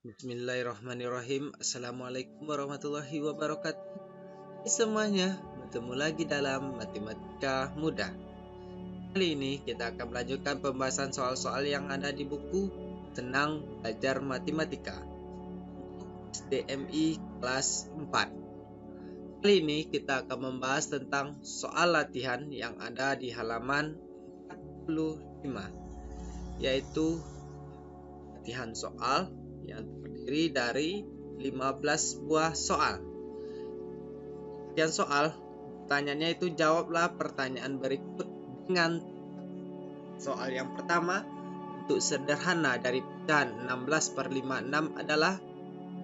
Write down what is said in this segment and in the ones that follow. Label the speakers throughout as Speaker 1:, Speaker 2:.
Speaker 1: Bismillahirrahmanirrahim. Assalamualaikum warahmatullahi wabarakatuh. Semuanya, bertemu lagi dalam Matematika Mudah. Kali ini kita akan melanjutkan pembahasan soal-soal yang ada di buku Senang Belajar Matematika SDMI kelas 4. Kali ini kita akan membahas tentang soal latihan yang ada di halaman 45, yaitu latihan soal yang terdiri dari 15 buah soal. Yang soal, pertanyaannya itu jawablah pertanyaan berikut dengan soal yang pertama. Bentuk sederhana dari pecahan 16/56 adalah.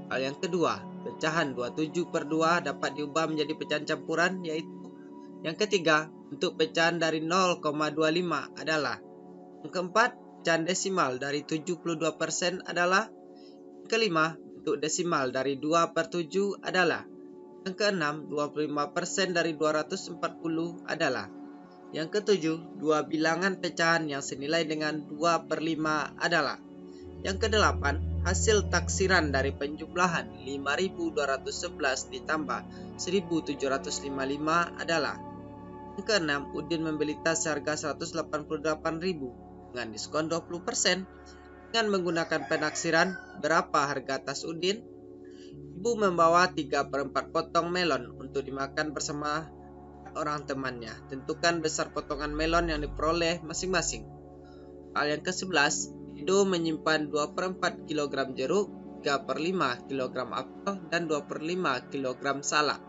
Speaker 1: Soal yang kedua, pecahan 27/2 dapat diubah menjadi pecahan campuran, yaitu. Yang ketiga, bentuk pecahan dari 0,25 adalah. Yang keempat, pecahan desimal dari 72% adalah. Yang kelima, bentuk desimal dari 2/7 adalah. Yang keenam, 25% dari 240 adalah. Yang ketujuh, dua bilangan pecahan yang senilai dengan 2/5 adalah. Yang kedelapan, hasil taksiran dari penjumlahan 5.211 ditambah 1.755 adalah. Yang keenam, Udin membeli tas seharga 188.000 dengan diskon 20%. Dengan menggunakan penaksiran, berapa harga tas Udin? Ibu membawa 3/4 potong melon untuk dimakan bersama orang temannya. Tentukan besar potongan melon yang diperoleh masing-masing. Soal yang ke-11, Edo menyimpan 2/4 kg jeruk, 3/5 kg apel, dan 2/5 kg salak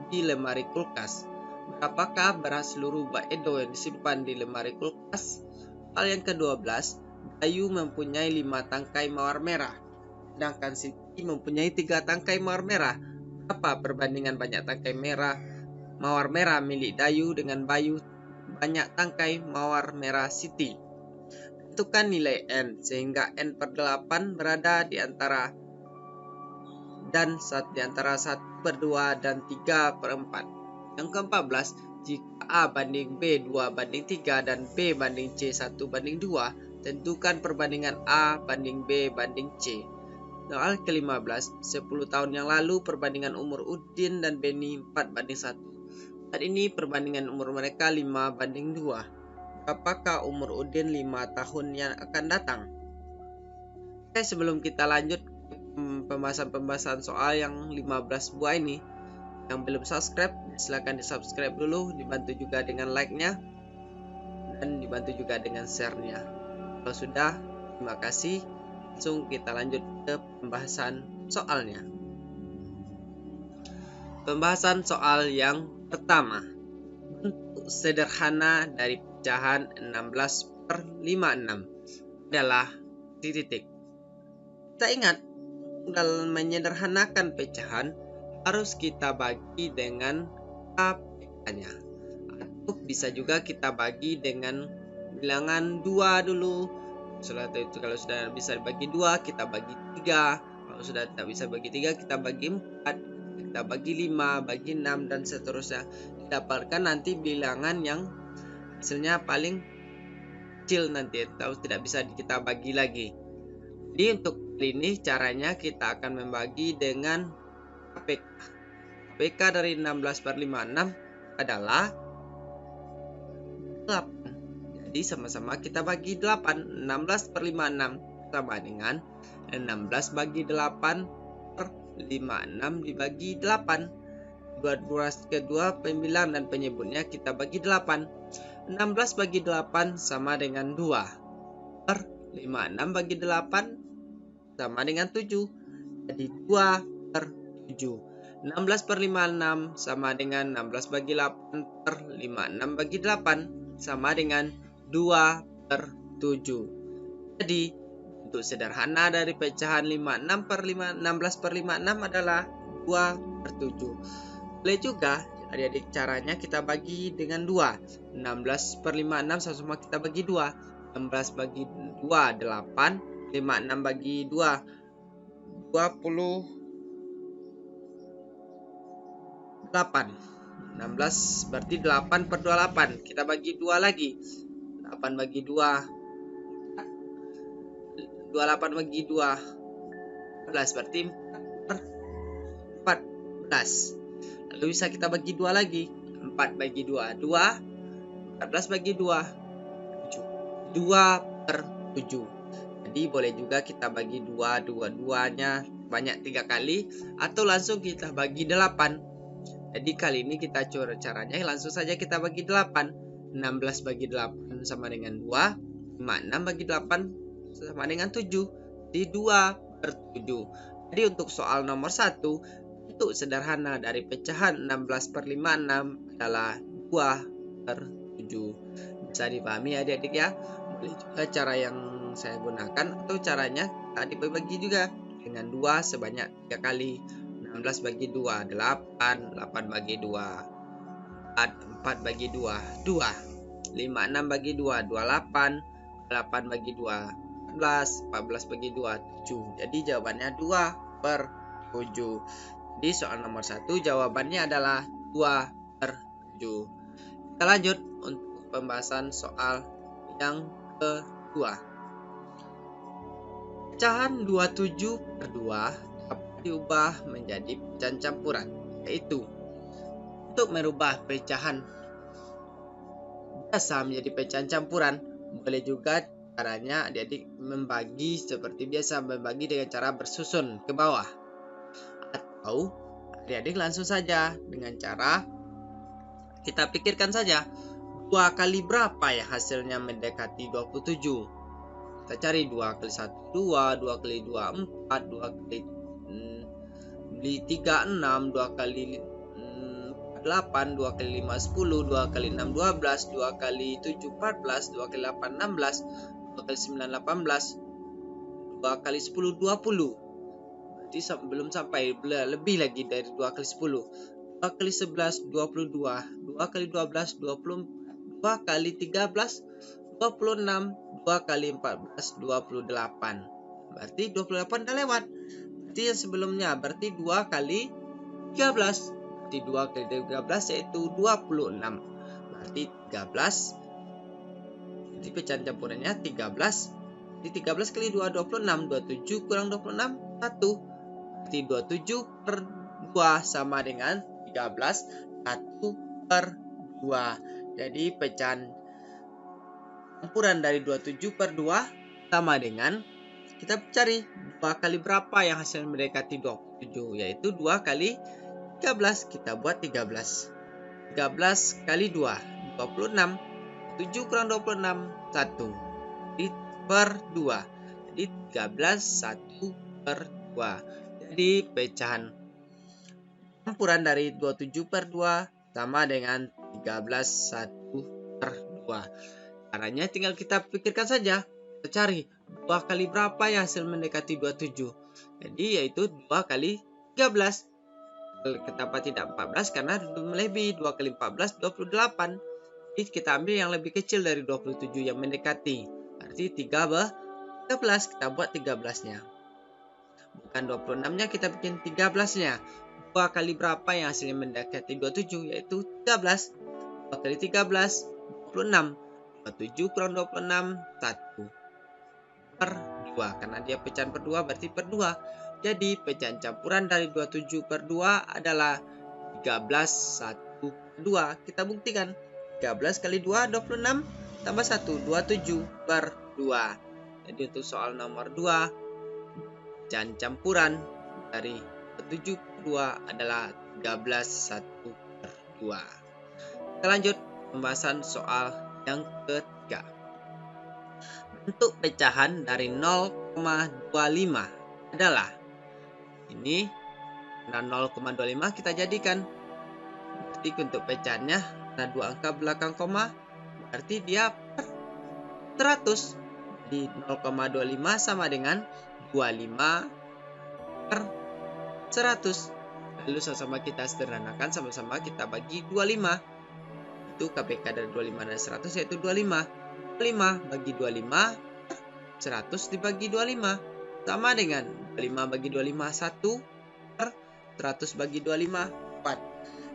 Speaker 1: di lemari kulkas. Berapakah beras seluruh bak Edo yang disimpan di lemari kulkas? Soal yang ke-12, Bayu mempunyai 5 tangkai mawar merah, sedangkan Siti mempunyai 3 tangkai mawar merah. Apa perbandingan banyak tangkai mawar merah milik Dayu dengan Bayu banyak tangkai mawar merah Siti? Tentukan nilai N sehingga N/8 berada di antara 1/2 dan 3/4. Yang ke-14, jika A banding B 2/3 dan B banding C 1/2, tentukan perbandingan A banding B banding C. Soal ke-15, 10 tahun yang lalu perbandingan umur Udin dan Beni 4/1. Saat ini perbandingan umur mereka 5/2. Apakah umur Udin 5 tahun yang akan datang? Oke, sebelum kita lanjut pembahasan soal yang 15 buah ini, yang belum subscribe, silahkan di subscribe dulu, dibantu juga dengan like-nya, dan dibantu juga dengan share-nya. Kalau sudah, terima kasih. Langsung kita lanjut ke pembahasan soalnya. Pembahasan soal yang pertama, bentuk sederhana dari pecahan 16/56 adalah titik. Kita ingat, dalam menyederhanakan pecahan harus kita bagi dengan APK-nya, atau bisa juga kita bagi dengan bilangan 2 dulu. Setelah itu, kalau sudah bisa bagi 2, kita bagi 3. Kalau sudah tidak bisa bagi 3, kita bagi 4, kita bagi 5, bagi 6, dan seterusnya. Didapatkan nanti bilangan yang hasilnya paling kecil nanti, atau tidak bisa kita bagi lagi. Jadi untuk ini caranya kita akan membagi dengan APK. APK dari 16/56 adalah 8. Jadi sama-sama kita bagi 8. 16/56 sama dengan 16 bagi 8/56 dibagi 8. Kedua pembilang dan penyebutnya kita bagi 8. 16 bagi 8 sama dengan 2/56 bagi 8 sama dengan 7. Jadi 2/7. 16/56 sama dengan 16 bagi 8/56 bagi 8 sama dengan 2/7. Jadi bentuk sederhana dari pecahan 16/56 adalah 2/7. Boleh juga adik-adik caranya kita bagi dengan 2. 16/56 sama-sama kita bagi 2. 16 bagi 2 8. 56 bagi 2 28. 16 berarti 8/28. Kita bagi 2 lagi. 8 bagi 2 28 bagi 2 14, berarti 4 per 14. Lalu bisa kita bagi 2 lagi. 4 bagi 2, 2. 14 bagi 2, 7. 2 per 7. Jadi boleh juga kita bagi 2, 2-2-nya banyak 3 kali, atau langsung kita bagi 8. Jadi kali ini kita coba caranya langsung saja kita bagi 8. 16 bagi 8 sama dengan 2. 56 bagi 8 sama dengan 7. Jadi 2 per 7. Jadi untuk soal nomor 1, bentuk sederhana dari pecahan 16 per 56 adalah 2 per 7. Bisa dipahami adik-adik ya. Boleh juga cara yang saya gunakan, atau caranya tadi bagi juga dengan 2 sebanyak 3 kali. 16 bagi 2, 8. 8 bagi 2, 4. 4 bagi 2, 2. 56 bagi 2, 28. 8 bagi 2, 14. 14 bagi 2, 7. Jadi jawabannya 2 per 7. Jadi soal nomor 1 jawabannya adalah 2 per 7. Kita lanjut untuk pembahasan soal yang kedua. Pecahan 27 per 2 dapat diubah menjadi pecahan campuran, yaitu untuk merubah pecahan biasa menjadi pecahan campuran, boleh juga caranya adik-adik membagi seperti biasa, membagi dengan cara bersusun ke bawah. Atau adik-adik langsung saja dengan cara kita pikirkan saja 2 kali berapa ya hasilnya mendekati 27. Kita cari 2 kali 1, 2, 2 kali 2, 4, 2 kali 3, 6, 2 kali 8, 2 kali 5, 10, 2 kali 6, 12, 2 kali 7, 14, 2 kali 8, 16, 2 kali 9, 18, 2 kali 10, 20. Berarti belum sampai, lebih lagi dari 2 kali 10. 2 kali 11, 22, 2 kali 12, 24, 2 kali 13, 26, 2 kali 14, 28. Berarti 28 udah lewat. Berarti yang sebelumnya berarti 2 kali 13. Berarti 2 kali 13 yaitu 26. Berarti 13. Jadi pecahan campurannya 13. Jadi 13 kali 2, 26. 27 kurang 26, 1. Berarti 27 per 2 sama dengan 13. 1 per 2. Jadi pecahan campuran dari 27 per 2 sama dengan, kita cari 2 kali berapa yang hasil mendekati 27, yaitu 2 kali 13. Kita buat 13. 13 kali 2, 26. 7 kurang 26, 1. Jadi per 2. Jadi 13, 1 per 2. Jadi pecahan campuran dari 27 per 2 sama dengan 13, 1 per 2. Caranya tinggal kita pikirkan saja. Kita cari 2 kali berapa yang hasil mendekati 27. Jadi yaitu 2 kali 13. Kenapa tidak 14? Karena melebihi. 2 kali 14, 28. Jadi kita ambil yang lebih kecil dari 27 yang mendekati. Berarti 13. Kita buat 13-nya. Bukan 26-nya, kita bikin 13-nya. 2 kali berapa yang hasilnya mendekati 27, yaitu 13. 2 kali 13, 26. 27 kurang 26, 1 per 2. Karena dia pecahan per 2, berarti per 2. Jadi pecahan campuran dari 27 per 2 adalah 13, 1 per 2. Kita buktikan. 13 kali 2, 26. Tambah 1, 27 per 2. Jadi untuk soal nomor 2, pecahan campuran dari 27 per 2 adalah 13, 1 per 2. Kita lanjut pembahasan soal yang ketiga. Bentuk pecahan dari 0,25 adalah ini. Nah, 0,25 kita jadikan. Berarti untuk pecahannya ada 2 angka belakang koma, berarti dia per 100. Jadi 0,25 sama dengan 25 per 100. Lalu sama-sama kita sederhanakan, sama-sama kita bagi 25. Itu KPK dari 25 dan 100 yaitu 25. 25 bagi 25, 100 dibagi 25 sama dengan 25 bagi 25, 1 per 100 bagi 25, 4.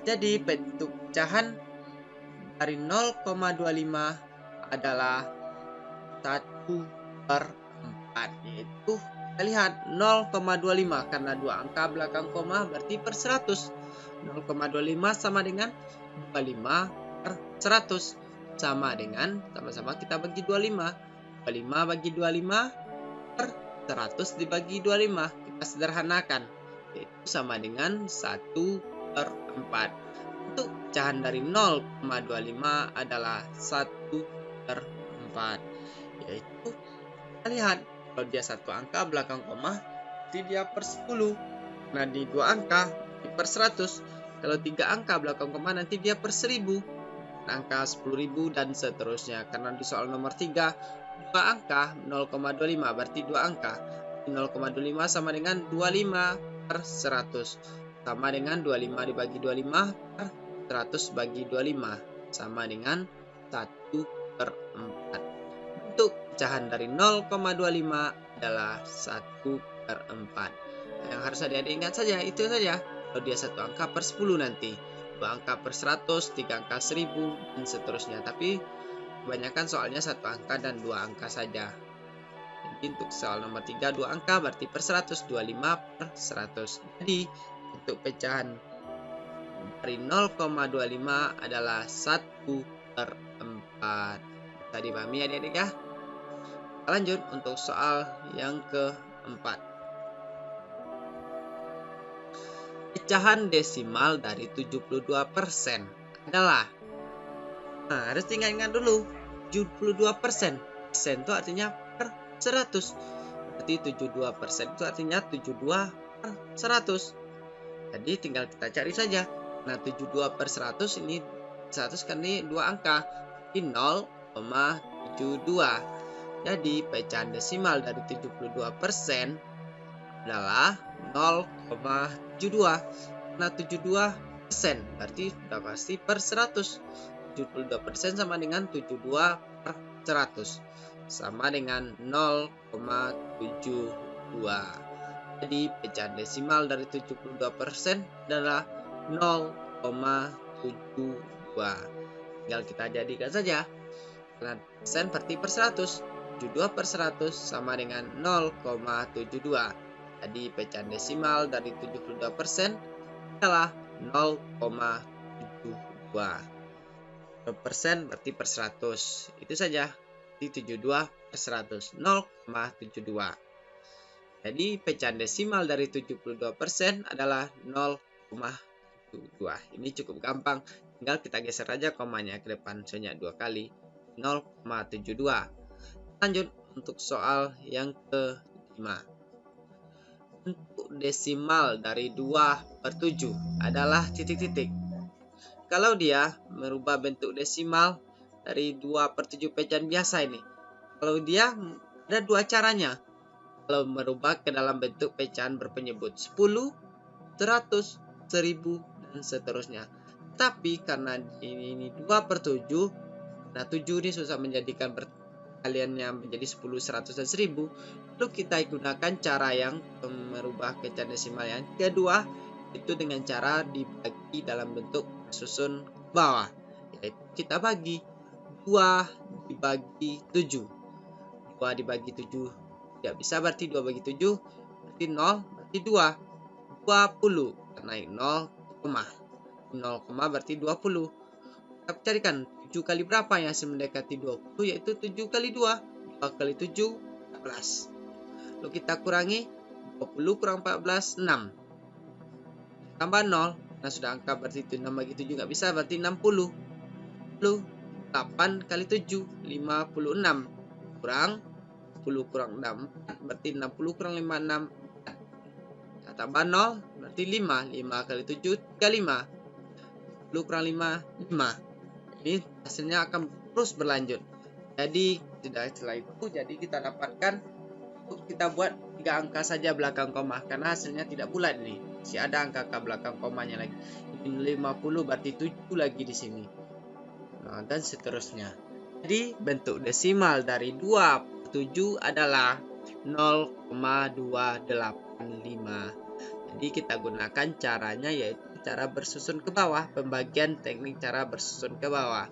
Speaker 1: Jadi bentuk pecahan dari 0,25 adalah 1 per 4, yaitu Kita lihat 0,25 karena 2 angka belakang koma berarti per 100. 0,25 sama dengan 25 per 100. Sama dengan, sama-sama kita bagi 25. 25 bagi 25 per 100 dibagi 25. Kita sederhanakan. Yaitu sama dengan 1 per 4. Untuk pecahan dari 0,25 adalah 1 per 4. Yaitu, kita lihat, kalau dia satu angka belakang koma, berarti dia per 10. Nah, di 2 angka, di per 100. Kalau 3 angka belakang koma, nanti dia per 1000. Angka 10.000 dan seterusnya. Karena di soal nomor 3, 2 angka 0,25 berarti 2 angka. 0,25 sama dengan 25 per 100. Sama dengan 25 dibagi 25 per 100 bagi 25. Sama dengan 1 per 4. Bentuk pecahan dari 0,25 adalah 1 per 4. Yang harus adik-adik ingat saja, itu saja. Kalau dia satu angka per 10 nanti. 2 angka per 100, 3 angka 1000, dan seterusnya. Tapi kebanyakan soalnya satu angka dan 2 angka saja. Jadi untuk soal nomor 3, 2 angka berarti per 100, 25 per 100. Jadi untuk pecahan dari 0,25 adalah 1 per 4. Bisa dipahami adik-adik ya? Lanjut untuk soal yang keempat. Pecahan desimal dari 72% adalah, harus diingat-ingat dulu, 72%. Persen itu artinya per 100. Berarti 72% itu artinya 72 per 100. Jadi tinggal kita cari saja. Nah, 72 per 100 ini 100 kan ini 2 angka. Ini 0,72. Jadi pecahan desimal dari 72% adalah 0,72. Nah, 72% berarti sudah pasti per 100. 72% sama dengan 72 per 100. Sama dengan 0,72. Jadi pecahan desimal dari 72% adalah 0,72. Tinggal kita jadikan saja. Karena persen berarti per 100. 72 per 100 sama dengan 0,72. Jadi pecahan desimal dari 72% adalah 0,72. Persen berarti per 100. Itu saja. Di 72 per 100. 0,72. Jadi pecahan desimal dari 72% adalah 0,72. Ini cukup gampang. Tinggal kita geser aja komanya ke depan sebanyak 2 kali. 0,72. Lanjut untuk soal yang kelima. Bentuk desimal dari 2 per 7 adalah titik-titik. Kalau dia merubah bentuk desimal dari 2 per 7 pecahan biasa ini. Kalau dia ada 2 caranya. Kalau merubah ke dalam bentuk pecahan berpenyebut 10, 100, 1000, dan seterusnya. Tapi karena ini 2 per 7, nah 7 ini susah menjadikan kaliannya menjadi 10, 100, dan 1000. Lalu kita gunakan cara yang merubah pecahan desimal yang kedua, itu dengan cara dibagi dalam bentuk susun bawah. Yaitu kita bagi 2 dibagi 7. 2 dibagi 7 tidak bisa, berarti 2 bagi 7 berarti 0, berarti 2. 20 naik 0, 0, berarti 20. Kita carikan 7 kali berapa yang hasil mendekati 20, yaitu 7 kali 2. 2 kali 7, 14. Lalu kita kurangi 20 kurang 14, 6. Tambah 0. Nah, sudah angka berarti 6 bagi 7 nggak bisa, berarti 60. Lalu 8 kali 7, 56. Kurang 10 kurang 6, berarti 60 kurang 5, 6. Nah, tambah 0, berarti 5. 5 kali 7, 35. 10 kurang 5, 5. Ini hasilnya akan terus berlanjut. Jadi setelah itu, jadi kita dapatkan, kita buat 3 angka saja belakang koma, karena hasilnya tidak bulat ini. Masih ada angka belakang komanya lagi. Ini 50 berarti 7 lagi di sini. Nah, dan seterusnya. Jadi bentuk desimal dari 2 per 7 adalah 0,285. Jadi kita gunakan caranya yaitu cara bersusun ke bawah, pembagian teknik cara bersusun ke bawah.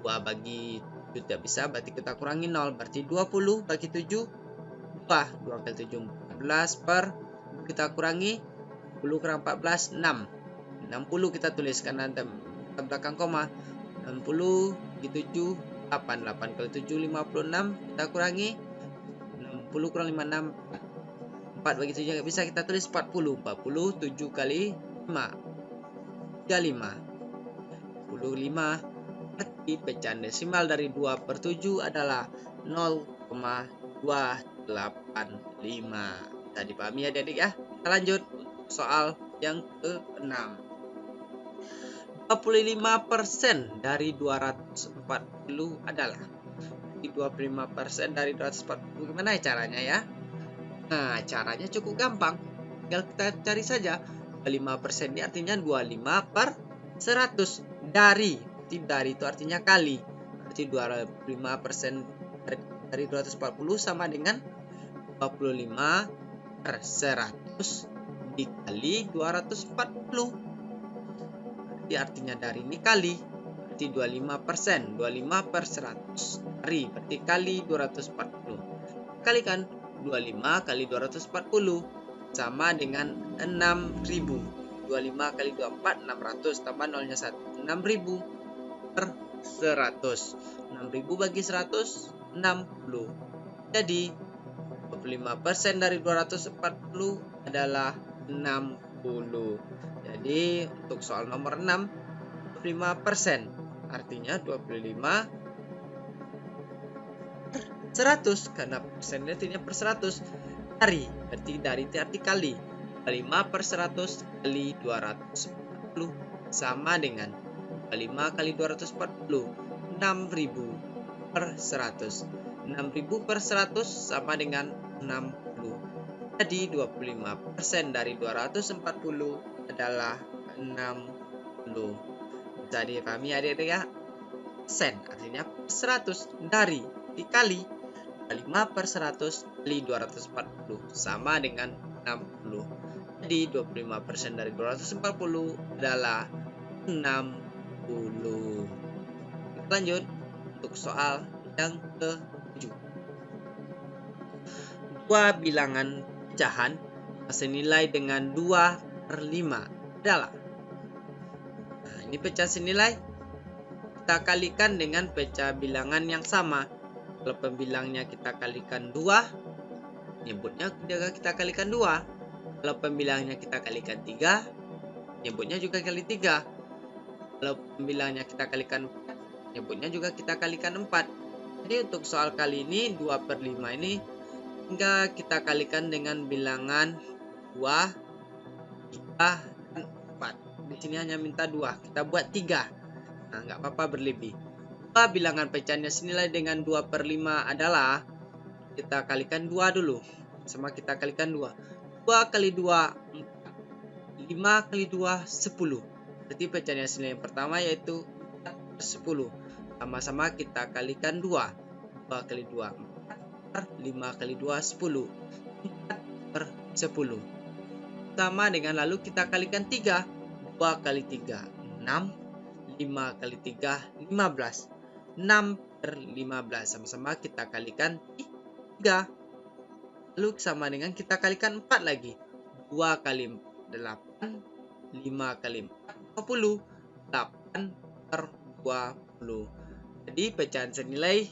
Speaker 1: 2 bagi 7 tidak bisa, berarti kita kurangi 0, berarti 20 bagi 7, 2 kali 7 14 per kita kurangi 10 kurang 14 6. 60 kita tulis karena ada belakang koma. 60 bagi 7 8. 8 kali 7 56 kita kurangi 60 kurang 56 4 bagi 7 nggak bisa kita tulis 40. 40 7 kali 5 35. 45 berarti pecahan desimal dari 2 per 7 adalah 0,285. Bisa dipahami ya adik-adik ya. Kita lanjut soal yang ke-6. 25% dari 240 adalah 25% dari 240 gimana ya caranya ya? Nah, caranya cukup gampang. Tinggal kita cari saja. 25% ini artinya 25 per 100 dari. Dari itu artinya kali. Berarti 25% dari 240 sama dengan 25 per 100 dikali 240. Berarti artinya dari ini kali. Berarti 25%. 25 per 100 dari. Berarti kali 240. Kalikan 25 kali 240 sama dengan 6000. 25 kali 24 600 tambah nolnya 1. 6000 per 100. 6000 bagi 100 60. Jadi 25% dari 240 adalah 60. Jadi untuk soal nomor 6 25% artinya 25 100 karena persen artinya per 100 dari berarti dari itu arti kali 5 per 100 kali 240 sama dengan 5 kali 240 6000 per 100. 6000 per 100 sama dengan 60. Jadi 25% dari 240 adalah 60. Bisa dipahami adik-adik ya? Persen artinya 100 dari dikali 5 per 100 kali 240 sama dengan 60. Jadi 25% dari 240 adalah 60. Kita lanjut untuk soal yang ke-7. Dua bilangan pecahan senilai dengan 2 per 5 adalah. Nah, ini pecah senilai. Kita kalikan dengan pecah bilangan yang sama. Kalau pembilangnya kita kalikan 2, nyebutnya juga kita kalikan 2. Kalau pembilangnya kita kalikan 3, nyebutnya juga kali 3. Kalau pembilangnya kita kalikan 4, nyebutnya juga kita kalikan 4. Jadi untuk soal kali ini 2 per 5 ini hingga kita kalikan dengan bilangan 2, 3, dan 4. Di sini hanya minta 2, kita buat 3. Nah, nggak apa-apa berlebih. Bilangan pecahannya senilai dengan 2 per 5 adalah, kita kalikan 2 dulu. Sama kita kalikan 2. 2 kali 2, 4. 5 kali 2, 10. Berarti pecahannya senilai yang pertama yaitu 4 per 10. Sama-sama kita kalikan 2. 2 kali 2, 4 per 5 kali 2, 10. 4 per 10. Sama dengan lalu kita kalikan 3. 2 kali 3, 6. 5 kali 3, 15. 6 per 15 sama-sama kita kalikan 3. Lalu sama dengan kita kalikan 4 lagi. 2 kali 4 8, 5 kali 4 20, 8 per 20. Jadi pecahan senilai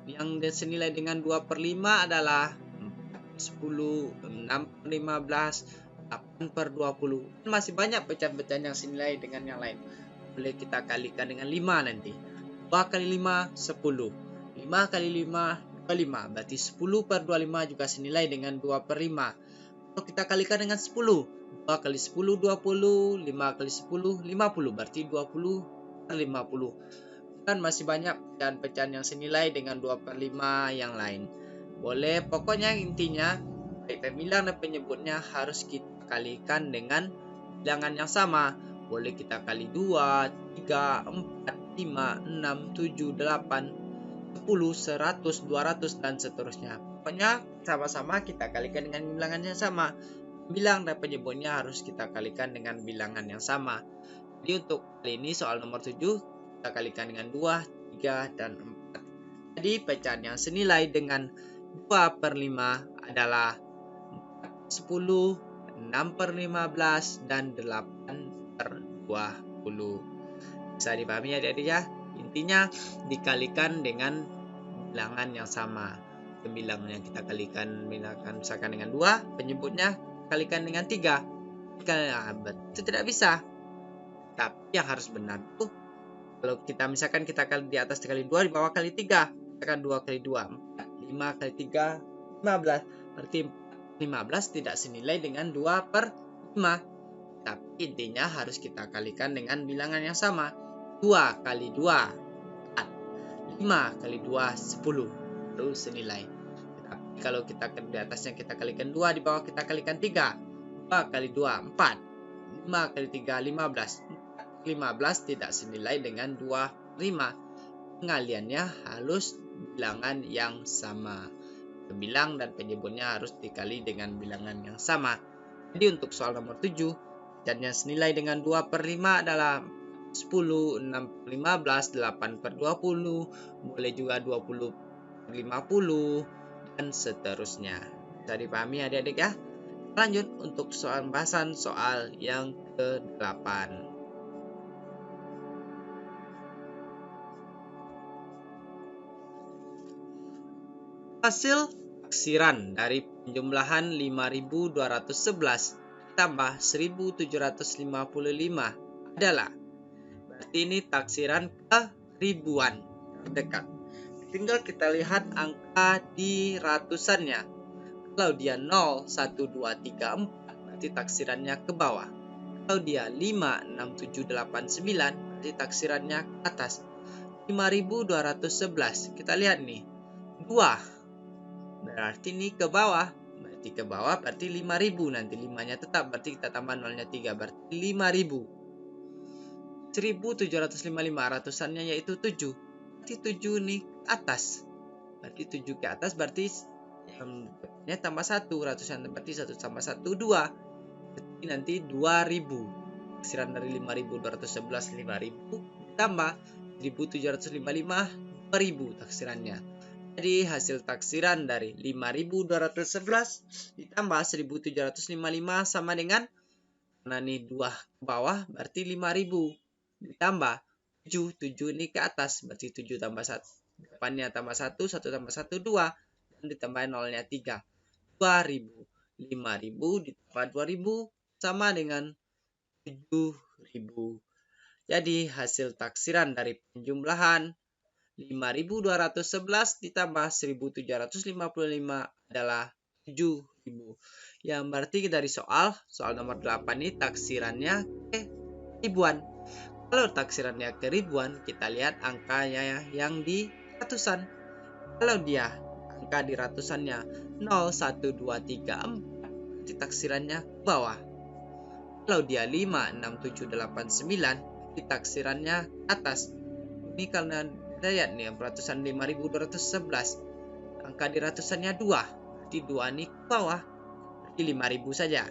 Speaker 1: yang senilai dengan 2 per 5 adalah 4 10, 6 per 15, 8 per 20. Masih banyak pecahan-pecahan yang senilai dengan yang lain. Boleh kita kalikan dengan 5 nanti. 2 kali 5, 10. 5 kali 5, 25. Berarti 10 per 25 juga senilai dengan 2 per 5. Kalau kita kalikan dengan 10. 2 kali 10, 20. 5 kali 10, 50. Berarti 20 per 50. Dan masih banyak pecahan-pecahan yang senilai dengan 2 per 5 yang lain. Boleh, pokoknya intinya, baik pembilang dan penyebutnya harus kita kalikan dengan bilangan yang sama. Boleh kita kali 2, 3, 4, 5, 6, 7, 8, 10, 100, 200, dan seterusnya. Pokoknya sama-sama kita kalikan dengan bilangan yang sama. Bilang dan penyebutnya harus kita kalikan dengan bilangan yang sama. Jadi untuk kali ini soal nomor 7 kita kalikan dengan 2, 3, dan 4. Jadi pecahan yang senilai dengan 2/5 adalah 10, 6/15, dan 8/20. Bisa dipahami adik-adik ya? Intinya dikalikan dengan bilangan yang sama. Bilangan yang kita kalikan misalkan dengan 2, penyebutnya kalikan dengan 3. Itu tidak bisa. Tapi yang harus benar tuh kalau kita misalkan kita kali di atas kali 2, di bawah kali 3. Misalkan 2 kali 2, 4. 5 kali 3, 15. Berarti 15 tidak senilai dengan 2/5. Tapi intinya harus kita kalikan dengan bilangan yang sama. 2 kali 2, 4. 5 kali 2, 10. Itu senilai. Tapi kalau kita di atasnya kita kalikan 2, di bawah kita kalikan 3. 2 kali 2, 4. 5 kali 3, 15. 15 tidak senilai dengan 2/5. Pengaliannya harus bilangan yang sama. Bilang dan penyebutnya harus dikali dengan bilangan yang sama. Jadi untuk soal nomor 7, dan yang senilai dengan 2/5 adalah 10, 6/15, 8/20, boleh juga 20/50, dan seterusnya. Bisa dipahami adik-adik ya? Lanjut untuk soal pembahasan soal yang ke-8. Hasil taksiran dari penjumlahan 5.211 tambah 1.755 adalah, berarti ini taksiran ke ribuan terdekat. Tinggal kita lihat angka di ratusannya. Kalau dia 0, 1, 2, 3, 4, berarti taksirannya ke bawah. Kalau dia 5, 6, 7, 8, 9, berarti taksirannya ke atas. 5.211, kita lihat nih, 2 berarti ini ke bawah. Berarti ke bawah berarti 5.000. Nanti 5-nya tetap, berarti kita tambah 0-nya 3, berarti 5.000. 1.755 ratusannya yaitu 7. Berarti 7 ini ke atas. Berarti 7 ke atas berarti yang tambah 1. Ratusan berarti 1 tambah 1, 2. Berarti nanti 2.000. Taksiran dari 5.211 5.000 tambah 1.755 2.000 taksirannya. Jadi hasil taksiran dari 5.211 ditambah 1.755 sama dengan, karena ini 2 ke bawah berarti 5.000 ditambah 7, 7 ini ke atas berarti 7 tambah 1, depannya tambah 1, 1 tambah 1, 2, dan ditambah 0-nya 3, 2.000. 5.000 ditambah 2.000 sama dengan 7.000. Jadi hasil taksiran dari penjumlahan 5.211 ditambah 1.755 adalah 7.000. Yang berarti dari soal nomor 8 ini taksirannya ke ribuan. Kalau taksirannya ke ribuan, kita lihat angkanya yang di ratusan. Kalau dia angka di ratusannya 0, 1, 2, 3, 4, berarti taksirannya ke bawah. Kalau dia 5, 6, 7, 8, 9, berarti taksirannya ke atas. Ini karena kita lihat nih, ratusan 5.211. Angka di ratusannya 2. Berarti 2 ini ke bawah. Berarti 5.000 saja.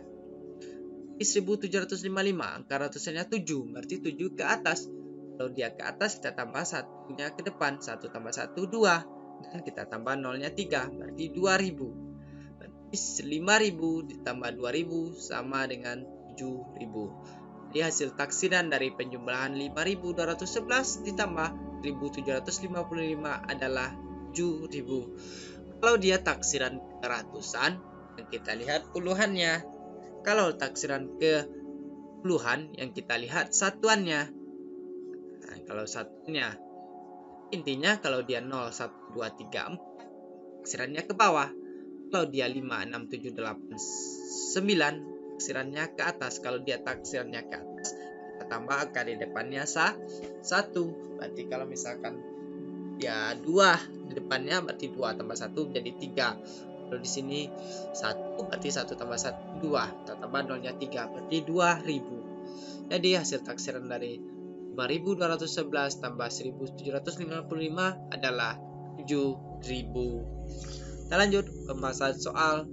Speaker 1: Di 1.755. Angka ratusannya 7. Berarti 7 ke atas. Kalau dia ke atas, kita tambah 1-nya ke depan. 1 tambah 1, 2. Dan kita tambah 0-nya 3. Berarti 2.000. Berarti 5.000 ditambah 2.000 sama dengan 7.000. Jadi hasil taksiran dari penjumlahan 5.211 ditambah 1.755 adalah 7.000. Kalau dia taksiran ke ratusan, kita lihat puluhannya. Kalau taksiran ke puluhan, yang kita lihat satuannya. Nah, kalau satuannya, intinya kalau dia 0, 1, 2, 3, 4, taksirannya ke bawah. Kalau dia 5, 6, 7, 8, 9, taksirannya ke atas. Kalau dia taksirannya ke atas, kita tambah angka di depannya 1. Berarti kalau misalkan ya 2 di depannya, berarti 2 tambah 1 jadi 3. Kalau di sini 1 berarti 1 tambah 1, 2. Kita tambah 0-nya 3, berarti 2.000. Jadi hasil taksiran dari 5.211 tambah 1.755 adalah 7.000. Kita lanjut pembahasan soal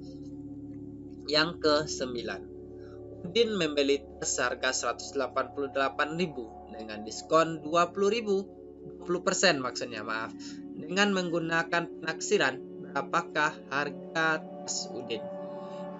Speaker 1: yang ke-9. Udin membeli tas harga 188.000 dengan diskon 20.000, 20% maksudnya, maaf. Dengan menggunakan penaksiran, berapakah harga tas Udin?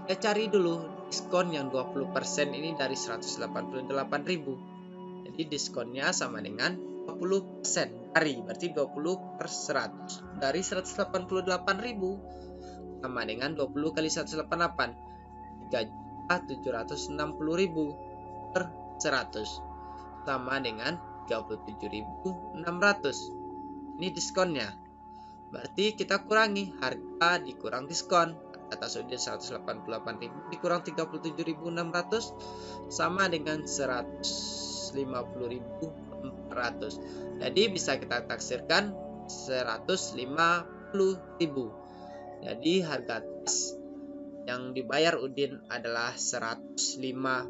Speaker 1: Kita cari dulu diskon yang 20% ini dari 188.000. Jadi diskonnya sama dengan 20% dari, berarti 20 per 100 dari 188.000 sama dengan 20 kali 188, 3.760.000 per 100 sama dengan 37.600. Ini diskonnya. Berarti kita kurangi harga dikurang diskon. Atas Udin 188.000 dikurang 37.600 sama dengan 150.400. Jadi bisa kita taksirkan 150.000. Jadi harga tas yang dibayar Udin adalah 150.000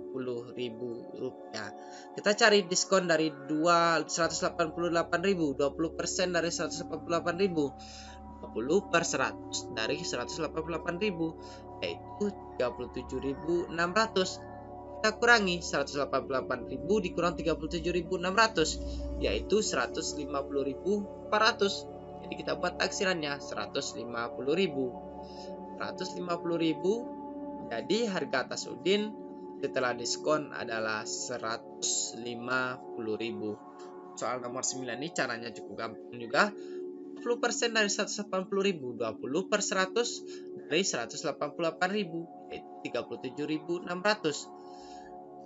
Speaker 1: rupiah. Kita cari diskon dari 188.000, 20% dari 188.000, 20 per 100 dari 188.000, yaitu 37.600. Kita kurangi 188.000 dikurang 37.600, yaitu 150.400. Jadi kita buat taksirannya 150.000. 150.000. Jadi harga tas Udin setelah diskon adalah 150.000. Soal nomor 9 ini caranya cukup gampang juga. 20% dari 180.000, 20 per 100 dari 188.000, yaitu 37.600.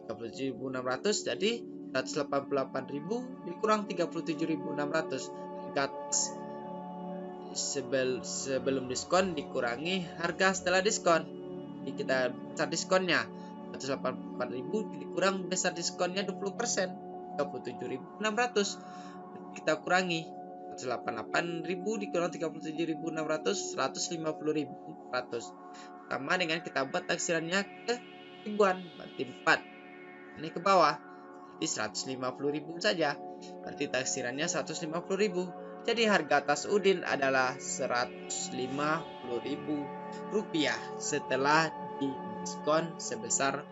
Speaker 1: 37.600, jadi 188.000 dikurang 37.600. Harga tas sebelum diskon dikurangi harga setelah diskon. Jadi kita besar diskonnya 188.000 dikurang besar diskonnya 20%, 37.600. Kita kurangi 188.000 dikurang 37.600, 150.400. Sama dengan kita buat taksirannya ke ribuan, berarti 4. Ini ke bawah, jadi 150.000 saja. Berarti taksirannya 150.000. Jadi harga tas Udin adalah 150.000 rupiah setelah didiskon sebesar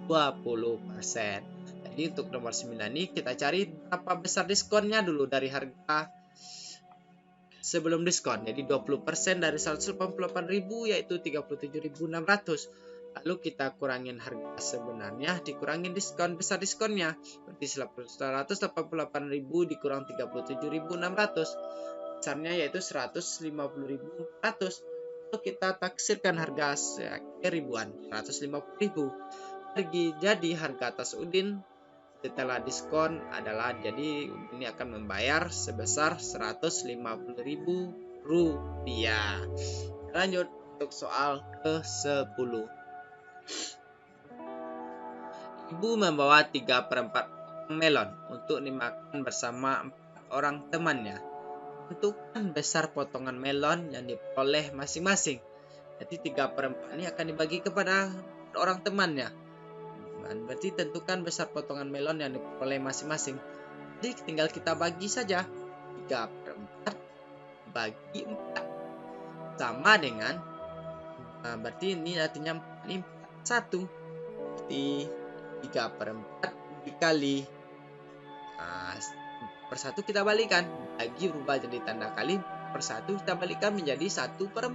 Speaker 1: 20%. Jadi untuk nomor 9 ini kita cari berapa besar diskonnya dulu dari harga sebelum diskon. Jadi 20% dari 188.000 yaitu 37.600. Lalu kita kurangin harga sebenarnya dikurangin diskon besar diskonnya. Berarti 188.000 dikurang 37.600. Besarnya yaitu 150.400. Lalu kita taksirkan harga ribuan, 150.000. Jadi harga tas Udin setelah diskon adalah, jadi ini akan membayar sebesar 150.000 rupiah. Lanjut untuk soal ke-10. Ibu membawa 3/4 melon untuk dimakan bersama 4 orang temannya. Tentukan besar potongan melon yang diperoleh masing-masing. Jadi 3/4 ini akan dibagi kepada orang temannya. Berarti tentukan besar potongan melon yang diperoleh masing-masing. Jadi tinggal kita bagi saja. 3/4 bagi 4 sama dengan, berarti ini artinya 1. Berarti 3/4 dikali per 1 kita balikan. Bagi berubah jadi tanda kali, per 1 kita balikan menjadi 1/4.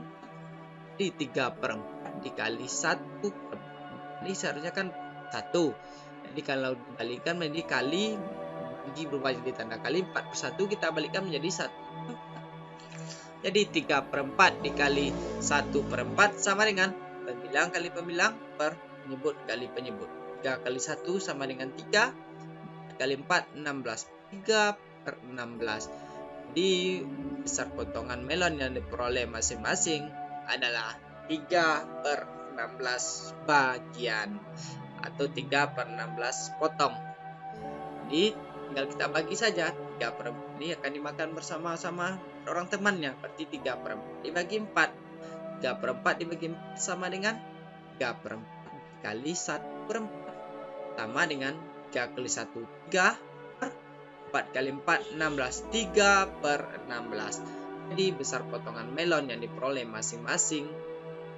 Speaker 1: Jadi 3/4 dikali 1/4. Ini seharusnya kan 1. Jadi kalau dibalikan menjadi kali, bagi berubah jadi tanda kali, 4/1 kita balikan menjadi 1/4. Jadi 3/4 dikali 1/4 sama dengan pembilang kali pembilang per penyebut kali penyebut. 3 kali 1 sama dengan 3, 4 kali 4 16, 3/16. Jadi besar potongan melon yang diperoleh masing-masing adalah 3/16 bagian atau 3/16 potong. Jadi tinggal kita bagi saja. 3/4 ini akan dimakan bersama-sama orang temannya, berarti 3/4 dibagi 4. 3/4 dibagi 4 sama dengan 3/4 kali 1/4 sama dengan 3 kali 1 3, 4 kali 4 16, 3/16. Jadi besar potongan melon yang diperoleh masing-masing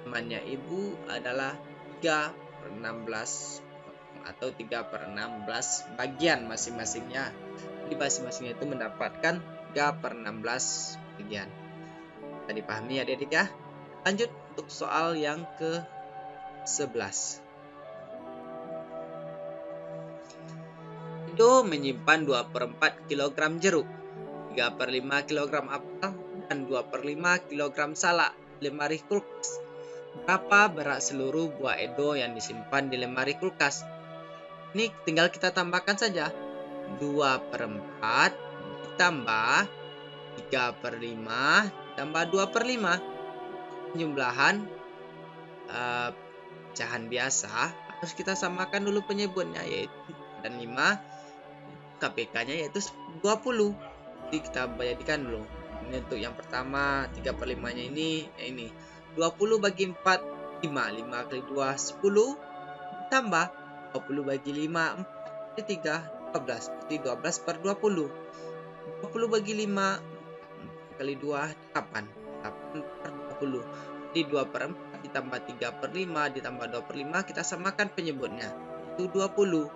Speaker 1: temannya ibu adalah 3/16 atau 3/16 bagian masing-masingnya. Jadi masing-masingnya itu mendapatkan 3/16 bagian. Bisa dipahami adik-adik ya. Lanjut untuk soal yang ke-11. Edo menyimpan 2/4 kg jeruk, 3/5 kg apel, dan 2/5 kg salak di lemari kulkas. Berapa berat seluruh buah Edo yang disimpan di lemari kulkas? Ini tinggal kita tambahkan saja. 2/4 ditambah 3/5 ditambah 2/5. Penjumlahan pecahan biasa harus kita samakan dulu penyebutnya, yaitu dan 5, KPK-nya yaitu 20. Jadi kita jadikan dulu. Ini untuk yang pertama 3/5-nya ini 20 bagi 4 5. 5 kali 2 10 tambah 20 bagi 5 4 kali 3 12. Berarti 12/20. 20 bagi 5 4 kali 2 8. 8/20. Jadi 2/4 ditambah 3/5 ditambah 2/5, kita samakan penyebutnya. Itu 20.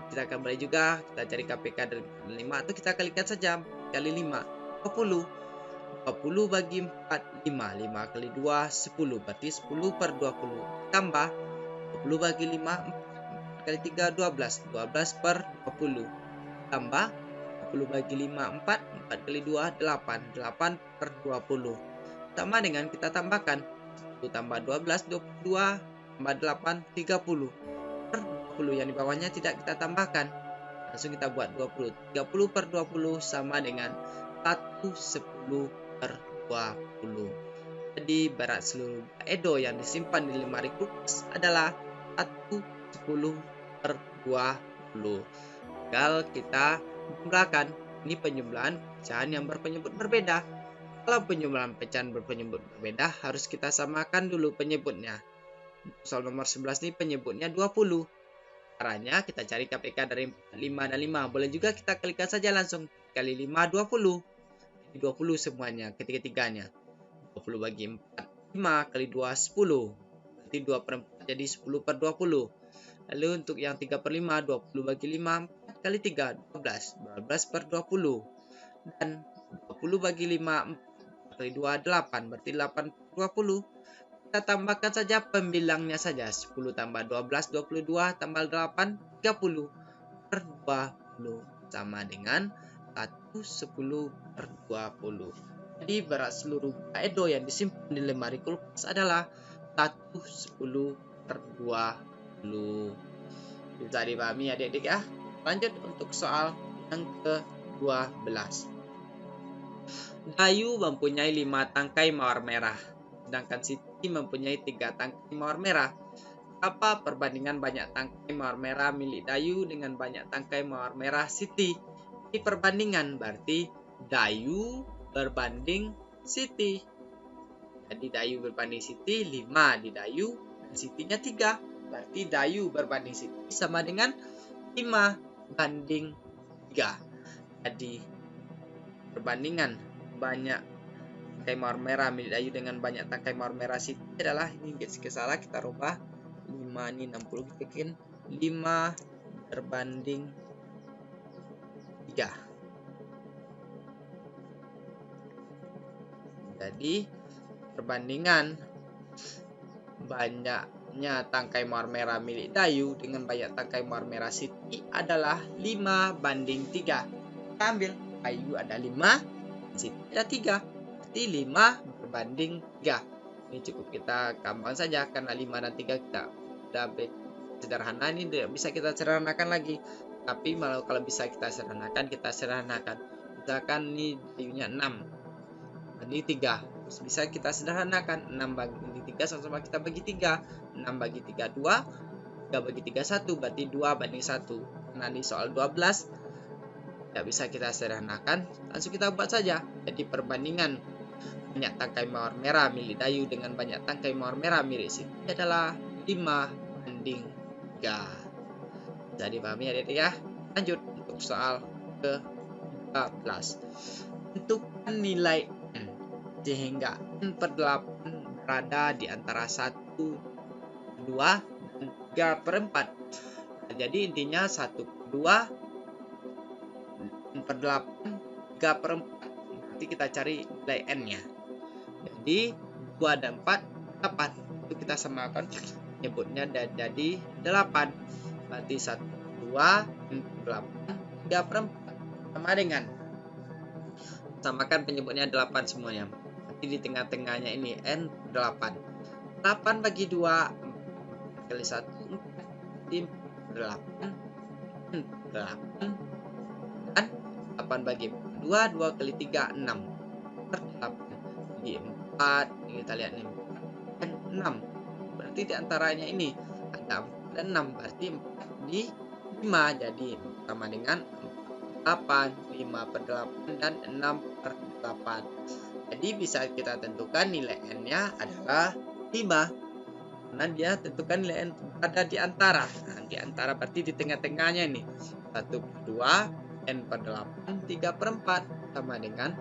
Speaker 1: Kita kembali juga, kita cari KPK dari 5 atau kita kalikan saja kali 5. 20. 20 bagi 4 5. 5 kali 2 10. Berarti 10/20 tambah 20 bagi 5 4 kali 3 12. 12/20 tambah 20 bagi 5 4. 4 kali 2 8. 8/20 sama dengan kita tambahkan 10 tambah 12 22 tambah 8 30. 20 yang di bawahnya tidak kita tambahkan, langsung kita buat 20. 30/20 sama dengan 1/10/20. Jadi berat seluruh Edo yang disimpan di lemari kulkas adalah 1/10/20. Tinggal kita jumlahkan. Ini penjumlahan pecahan yang berpenyebut berbeda. Kalau penjumlahan pecahan berpenyebut berbeda, harus kita samakan dulu penyebutnya. Soal nomor 11 ini penyebutnya 20. Caranya kita cari KPK dari 5 dan 5. Boleh juga kita kalikan saja langsung. Kali 5 20. Jadi 20 semuanya ketiga-tiganya. 20 bagi 4 5 kali 2 10. Berarti 2/4 jadi 10/20. Lalu untuk yang 3/5 20 bagi 5 4 kali 3 12. 12/20. Dan 20 bagi 5 4 kali 2 8. Berarti 8/20. Kita tambahkan saja pembilangnya saja. 10 tambah 12 22 tambah 8 30/20 sama dengan 1/10/20. Jadi berat seluruh Edo yang disimpan di lemari kulkas adalah 1/10/20. Bisa dipahami adik-adik ya. Lanjut untuk soal yang ke-12. Dayu mempunyai 5 tangkai mawar merah, sedangkan Siti mempunyai 3 tangkai mawar merah. Apa perbandingan banyak tangkai mawar merah milik Dayu dengan banyak tangkai mawar merah Siti? Ini perbandingan, berarti Dayu berbanding Siti. Jadi Dayu berbanding Siti 5 di Dayu, dan Sitinya 3. Berarti Dayu berbanding Siti sama dengan 5 banding 3. Jadi perbandingan banyak tangkai mawar merah milik Dayu dengan banyak tangkai mawar merah Siti adalah, ini sedikit salah, kita rubah 5 ini 60, kita bikin 5 berbanding 3. Jadi perbandingan banyaknya tangkai mawar merah milik Dayu dengan banyak tangkai mawar merah Siti adalah 5 banding 3. Kita ambil Dayu ada 5, Siti ada 3. Berarti 5 berbanding 3. Ini cukup kita gampang saja karena 5 dan 3 kita sudah sederhana, ini tidak bisa kita sederhanakan lagi. Tapi kalau bisa kita sederhanakan, kita sederhanakan. Misalkan ini Dayunya 6 banding 3. Terus bisa kita sederhanakan 6 banding 3 sama-sama kita bagi 3. 6 bagi 3 2, 3 bagi 3 1, berarti 2 banding 1. Nah di soal 12 tidak bisa kita sederhanakan, langsung kita buat saja. Jadi perbandingan banyak tangkai mawar merah milik Dayu dengan banyak tangkai mawar merah milik Siti adalah 5 banding 3. Jadi pahami adik-adik ya. Lanjut untuk soal ke-13. Tentukan nilai N sehingga N/8 berada di antara 1, 2, dan 3/4. Nah, jadi intinya 1/2 4/8 3/4. Nanti kita cari nilai N-nya. Jadi 2 dan 4, 8. Itu kita samakan, nyebutnya jadi 8. Berarti 1 per 2 N per 8, 3 per 4 sama dengan, samakan penyebutnya 8 semuanya. Berarti di tengah-tengahnya ini N per 8. 8 bagi 2, 4 kali 1, 4. Jadi 8 N per 8. Dan 8 bagi 2, 2 kali 3, 6 per 8. Jadi 4, ini kita lihat nih, 4 dan 6. Berarti di antaranya ini ada 4 dan 6, berarti 4 di 5. Jadi sama dengan 8, 5 per 8 dan 6 per 8. Jadi bisa kita tentukan nilai N-nya adalah 5. Karena dia tentukan nilai N ada di antara. Nah, di antara berarti di tengah-tengahnya ini. 1 per 2, N per 8, 3 per 4. Sama dengan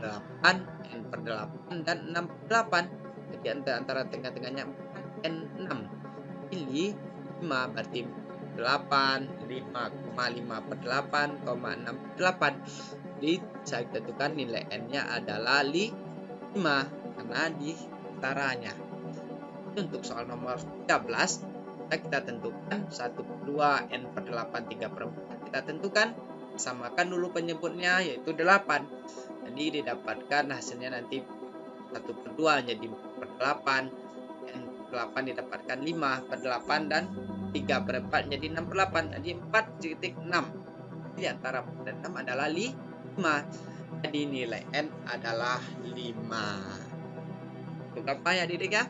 Speaker 1: 8, N per 8, dan 6 per 8. Jadi antara tengah-tengahnya 4, N, 6. Pilih 5, berarti 8, 5,5 per 8, 6 per 8. Jadi saya tentukan nilai N-nya adalah 5 karena di antaranya. Untuk soal nomor 13, kita tentukan 1 per 2, N per 8, 3 per 4. Kita tentukan, samakan dulu penyebutnya yaitu 8. Jadi didapatkan hasilnya nanti 1 per 2 jadi 4 per 8. N per 8 didapatkan 5 per 8 dan 3 per 4 jadi 6 per 8. Jadi 4,6. Jadi antara 4 dan 6 adalah 5. Jadi nilai N adalah 5. Berapa ya adik-adik ya?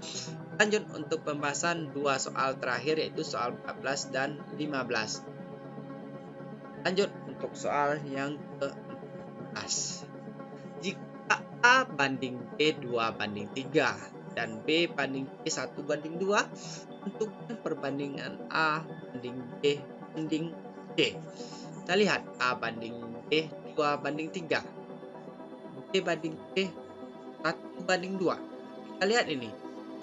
Speaker 1: Lanjut untuk pembahasan 2 soal terakhir yaitu soal 14 dan 15. Lanjut untuk soal yang ke-14. Jika A banding B 2 banding 3 dan B banding C 1 banding 2, tentukan perbandingan A banding B banding C. Kita lihat A banding B 2 banding 3, B banding C 1 banding 2. Kita lihat ini,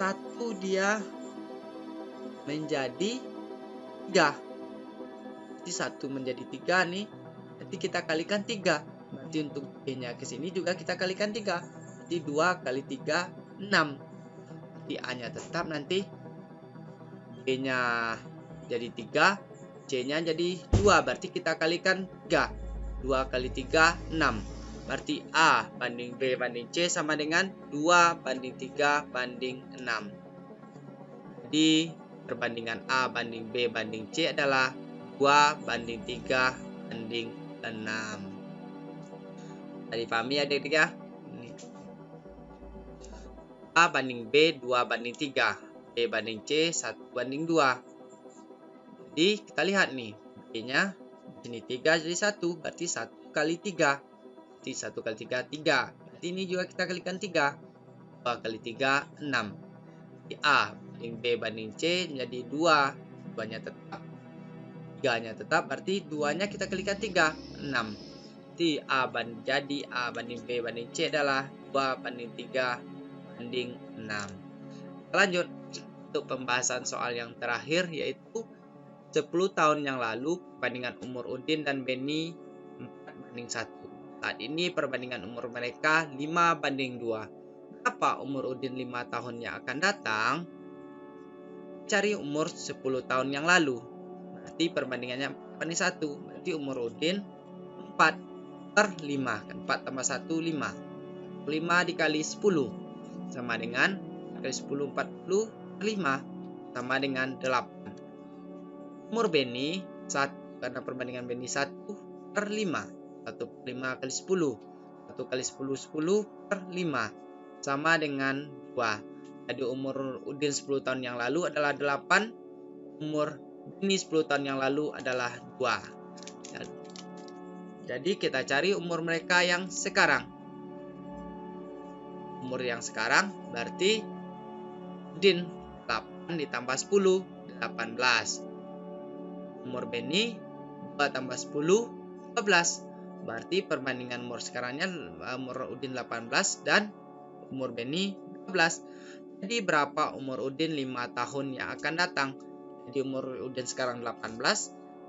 Speaker 1: 1 dia menjadi 3. Jadi 1 menjadi 3 nih. Nanti kita kalikan 3. Berarti untuk B-nya ke sini juga kita kalikan 3. Jadi 2 kali 3, 6. Jadi A-nya tetap nanti. B-nya jadi 3. C-nya jadi 2. Berarti kita kalikan 3. 2 kali 3, 6. Berarti A banding B banding C sama dengan 2 banding 3 banding 6. Jadi perbandingan A banding B banding C adalah 2 banding 3 banding 6. Tadi pahami ya adik-adik ya? A banding B 2 banding 3, B banding C 1 banding 2. Jadi kita lihat nih, B-nya sini 3 jadi 1, berarti 1 kali 3. Berarti 1 kali 3, 3. Berarti ini juga kita kalikan 3. 2 kali 3, 6. Jadi A banding B banding C menjadi 2. 2-nya tetap. 3-nya tetap, berarti 2-nya kita kalikan 3, 6. Jadi A banding B banding C adalah 2 banding 3 banding 6. Lanjut untuk pembahasan soal yang terakhir yaitu 10 tahun yang lalu perbandingan umur Udin dan Beni 4 banding 1. Saat ini perbandingan umur mereka 5 banding 2. Berapa umur Udin 5 tahun yang akan datang? Cari umur 10 tahun yang lalu. Berarti perbandingannya 4 banding 1. Berarti umur Udin 4 per 5. 4 tambah 1, 5. 5 dikali 10. Sama dengan kali 10, 40 per 5. Sama dengan 8. Umur Beni 1. Karena perbandingan Beni 1 per 5. 1 per 5 kali 10. 1 kali 10, 10 per 5. Sama dengan 2. Jadi umur Udin 10 tahun yang lalu adalah 8. Umur Beni 10 tahun yang lalu adalah 2. Jadi kita cari umur mereka yang sekarang. Umur yang sekarang berarti Udin 8 ditambah 10, 18. Umur Beni 2 tambah 10, 12. Berarti perbandingan umur sekarangnya umur Udin 18 dan umur Beni 12. Jadi berapa umur Udin 5 tahun yang akan datang? Jadi umur Udin sekarang 18,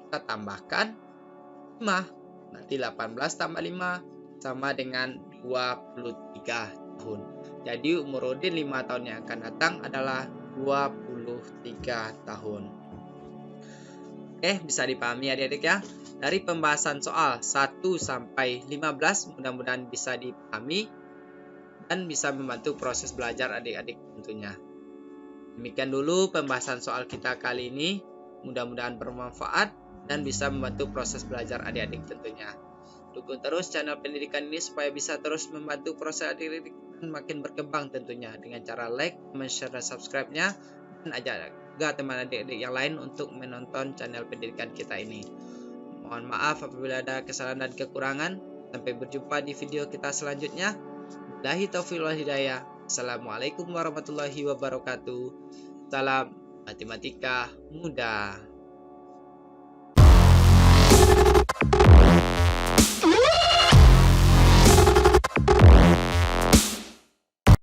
Speaker 1: kita tambahkan 5. Nanti 18 tambah 5 sama dengan 23 tahun. Jadi umur Udin 5 tahun yang akan datang adalah 23 tahun. Oke, bisa dipahami adik-adik ya. Dari pembahasan soal 1 sampai 15 mudah-mudahan bisa dipahami dan bisa membantu proses belajar adik-adik tentunya. Demikian dulu pembahasan soal kita kali ini. Mudah-mudahan bermanfaat dan bisa membantu proses belajar adik-adik tentunya. Dukung terus channel pendidikan ini supaya bisa terus membantu proses adik-adik makin berkembang tentunya dengan cara like, share, dan subscribe-nya, dan ajak juga teman adik-adik yang lain untuk menonton channel pendidikan kita ini. Mohon maaf apabila ada kesalahan dan kekurangan. Sampai berjumpa di video kita selanjutnya. Billahi taufiq wal hidayah. Assalamualaikum warahmatullahi wabarakatuh. Salam matematika mudah.